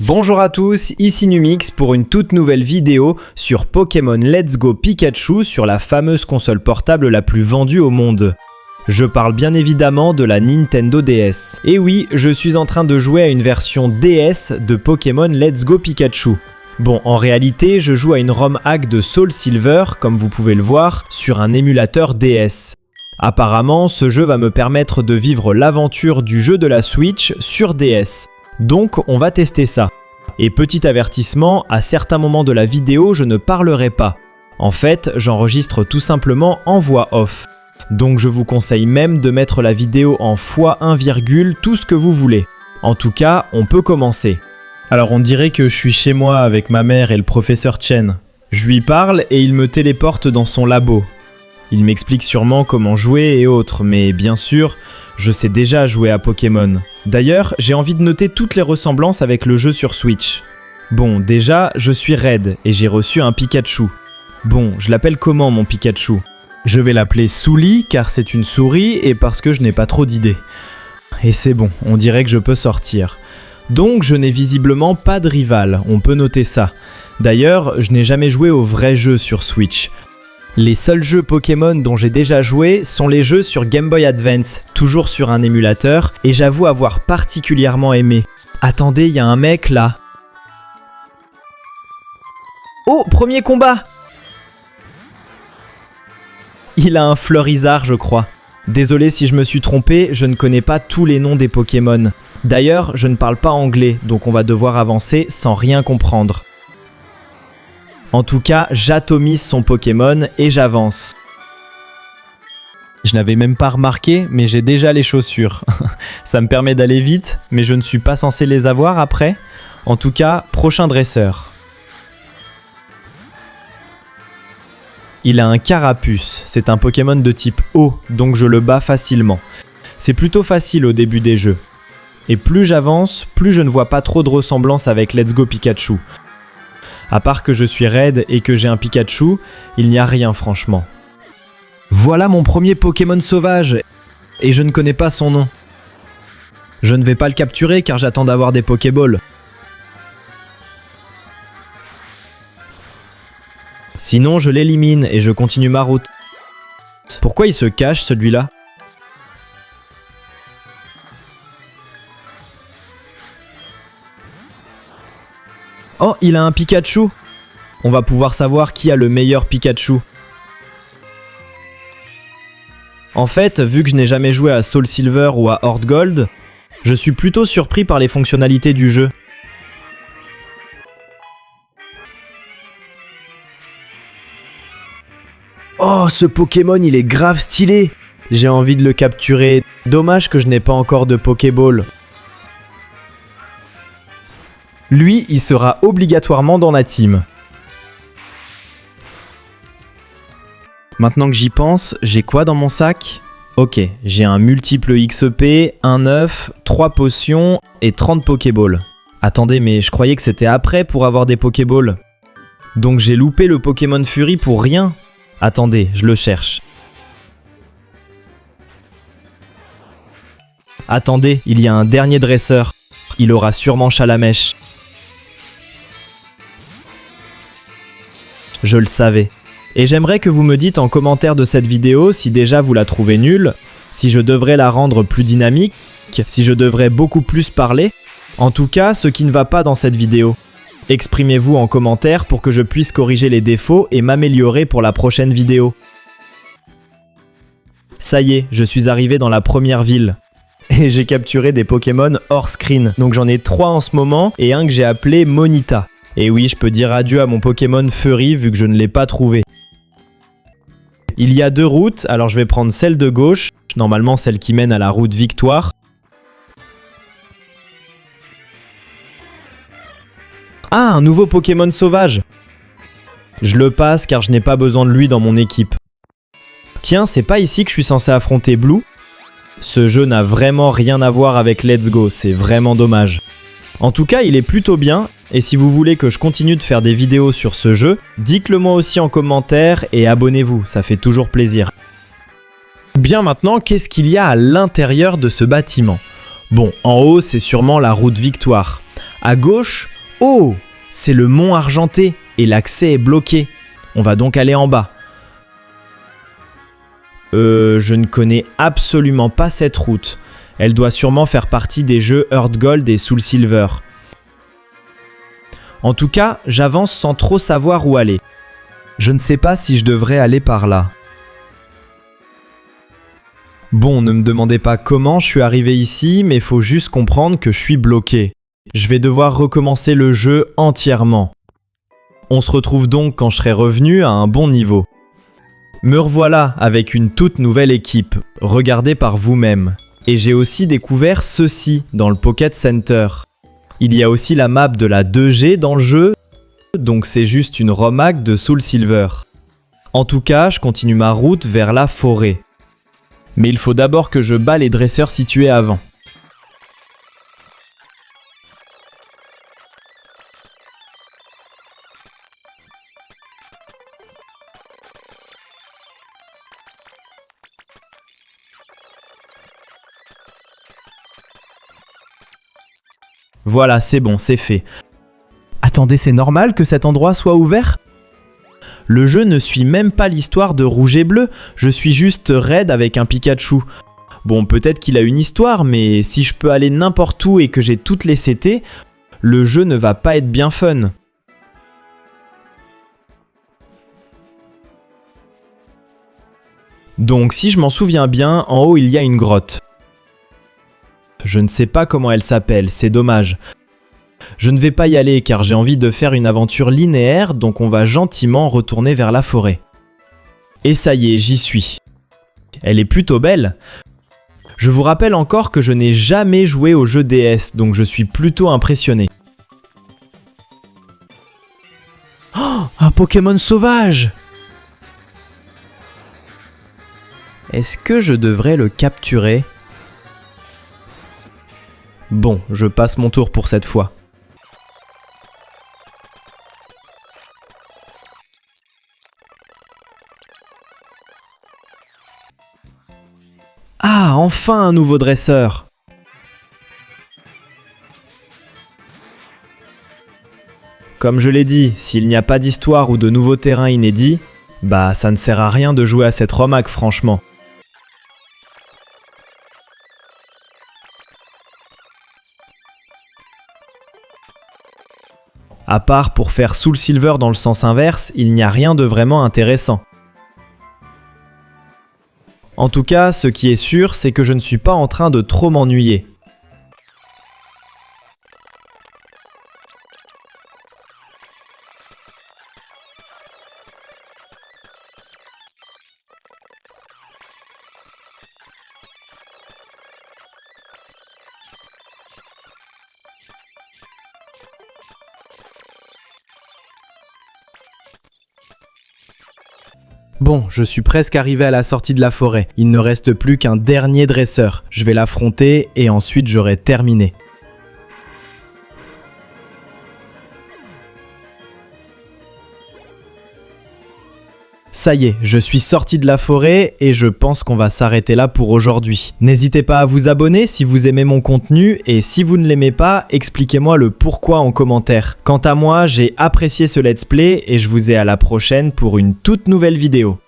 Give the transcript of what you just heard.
Bonjour à tous, ici Numix pour une toute nouvelle vidéo sur Pokémon Let's Go Pikachu sur la fameuse console portable la plus vendue au monde. Je parle bien évidemment de la Nintendo DS. Et oui, je suis en train de jouer à une version DS de Pokémon Let's Go Pikachu. Bon, en réalité, je joue à une ROM hack de Soul Silver, comme vous pouvez le voir, sur un émulateur DS. Apparemment, ce jeu va me permettre de vivre l'aventure du jeu de la Switch sur DS. Donc, on va tester ça. Et petit avertissement, à certains moments de la vidéo, je ne parlerai pas. En fait, j'enregistre tout simplement en voix off. Donc je vous conseille même de mettre la vidéo en x1, tout ce que vous voulez. En tout cas, on peut commencer. Alors on dirait que je suis chez moi avec ma mère et le professeur Chen. Je lui parle et il me téléporte dans son labo. Il m'explique sûrement comment jouer et autres, mais bien sûr, je sais déjà jouer à Pokémon. D'ailleurs, j'ai envie de noter toutes les ressemblances avec le jeu sur Switch. Bon, déjà, je suis Red et j'ai reçu un Pikachu. Bon, je l'appelle comment mon Pikachu ? Je vais l'appeler Souli car c'est une souris et parce que je n'ai pas trop d'idées. Et c'est bon, on dirait que je peux sortir. Donc je n'ai visiblement pas de rival, on peut noter ça. D'ailleurs, je n'ai jamais joué au vrai jeu sur Switch. Les seuls jeux Pokémon dont j'ai déjà joué sont les jeux sur Game Boy Advance, toujours sur un émulateur, et j'avoue avoir particulièrement aimé. Attendez, il y a un mec là. Oh, premier combat! Il a un Fleurizard, je crois. Désolé si je me suis trompé, je ne connais pas tous les noms des Pokémon. D'ailleurs, je ne parle pas anglais, donc on va devoir avancer sans rien comprendre. En tout cas, j'atomise son Pokémon et j'avance. Je n'avais même pas remarqué, mais j'ai déjà les chaussures. Ça me permet d'aller vite, mais je ne suis pas censé les avoir après. En tout cas, prochain dresseur. Il a un Carapuce, c'est un Pokémon de type eau, donc je le bats facilement. C'est plutôt facile au début des jeux. Et plus j'avance, plus je ne vois pas trop de ressemblance avec Let's Go Pikachu. À part que je suis Red et que j'ai un Pikachu, il n'y a rien franchement. Voilà mon premier Pokémon sauvage, et je ne connais pas son nom. Je ne vais pas le capturer car j'attends d'avoir des Pokéballs. Sinon je l'élimine et je continue ma route. Pourquoi il se cache celui-là ? Oh, il a un Pikachu. On va pouvoir savoir qui a le meilleur Pikachu. En fait, vu que je n'ai jamais joué à Soul Silver ou à Horde Gold, je suis plutôt surpris par les fonctionnalités du jeu. Oh, ce Pokémon, il est grave stylé. J'ai envie de le capturer. Dommage que je n'ai pas encore de Pokéball. Lui, il sera obligatoirement dans la team. Maintenant que j'y pense, j'ai quoi dans mon sac ? Ok, j'ai un multiple XP, un œuf, 3 potions et 30 Pokéballs. Attendez, mais je croyais que c'était après pour avoir des Pokéballs. Donc j'ai loupé le Pokémon Fury pour rien ? Attendez, je le cherche. Attendez, il y a un dernier dresseur. Il aura sûrement Chalamèche. Je le savais. Et j'aimerais que vous me dites en commentaire de cette vidéo si déjà vous la trouvez nulle, si je devrais la rendre plus dynamique, si je devrais beaucoup plus parler. En tout cas, ce qui ne va pas dans cette vidéo. Exprimez-vous en commentaire pour que je puisse corriger les défauts et m'améliorer pour la prochaine vidéo. Ça y est, je suis arrivé dans la première ville. Et j'ai capturé des Pokémon hors screen. Donc j'en ai 3 en ce moment et un que j'ai appelé Monita. Et oui, je peux dire adieu à mon Pokémon Fury vu que je ne l'ai pas trouvé. Il y a 2 routes, alors je vais prendre celle de gauche, normalement celle qui mène à la route Victoire. Ah, un nouveau Pokémon sauvage. Je le passe car je n'ai pas besoin de lui dans mon équipe. Tiens, c'est pas ici que je suis censé affronter Blue ? Ce jeu n'a vraiment rien à voir avec Let's Go, c'est vraiment dommage. En tout cas, il est plutôt bien, et si vous voulez que je continue de faire des vidéos sur ce jeu, dites-le moi aussi en commentaire et abonnez-vous, ça fait toujours plaisir. Bien maintenant, qu'est-ce qu'il y a à l'intérieur de ce bâtiment ? Bon, en haut, c'est sûrement la route Victoire. À gauche, Oh! C'est le mont Argenté et l'accès est bloqué. On va donc aller en bas. Je ne connais absolument pas cette route. Elle doit sûrement faire partie des jeux Earth Gold et Soul Silver. En tout cas, j'avance sans trop savoir où aller. Je ne sais pas si je devrais aller par là. Bon, ne me demandez pas comment je suis arrivé ici, mais faut juste comprendre que je suis bloqué. Je vais devoir recommencer le jeu entièrement. On se retrouve donc quand je serai revenu à un bon niveau. Me revoilà avec une toute nouvelle équipe, regardez par vous-même. Et j'ai aussi découvert ceci dans le Pocket Center. Il y a aussi la map de la 2G dans le jeu, donc c'est juste une ROM hack de Soul Silver. En tout cas, je continue ma route vers la forêt. Mais il faut d'abord que je bats les dresseurs situés avant. Voilà, c'est bon, c'est fait. Attendez, c'est normal que cet endroit soit ouvert? Le jeu ne suit même pas l'histoire de Rouge et Bleu, je suis juste raid avec un Pikachu. Bon, peut-être qu'il a une histoire, mais si je peux aller n'importe où et que j'ai toutes les CT, le jeu ne va pas être bien fun. Donc, si je m'en souviens bien, en haut il y a une grotte. Je ne sais pas comment elle s'appelle, c'est dommage. Je ne vais pas y aller car j'ai envie de faire une aventure linéaire, donc on va gentiment retourner vers la forêt. Et ça y est, j'y suis. Elle est plutôt belle. Je vous rappelle encore que je n'ai jamais joué au jeu DS, donc je suis plutôt impressionné. Oh, un Pokémon sauvage! Est-ce que je devrais le capturer? Bon, je passe mon tour pour cette fois. Ah, enfin un nouveau dresseur! Comme je l'ai dit, s'il n'y a pas d'histoire ou de nouveaux terrains inédits, bah ça ne sert à rien de jouer à cette ROM hack franchement. À part pour faire Soul Silver dans le sens inverse, il n'y a rien de vraiment intéressant. En tout cas, ce qui est sûr, c'est que je ne suis pas en train de trop m'ennuyer. Bon, je suis presque arrivé à la sortie de la forêt. Il ne reste plus qu'un dernier dresseur. Je vais l'affronter et ensuite j'aurai terminé. Ça y est, je suis sorti de la forêt et je pense qu'on va s'arrêter là pour aujourd'hui. N'hésitez pas à vous abonner si vous aimez mon contenu et si vous ne l'aimez pas, expliquez-moi le pourquoi en commentaire. Quant à moi, j'ai apprécié ce let's play et je vous dis à la prochaine pour une toute nouvelle vidéo.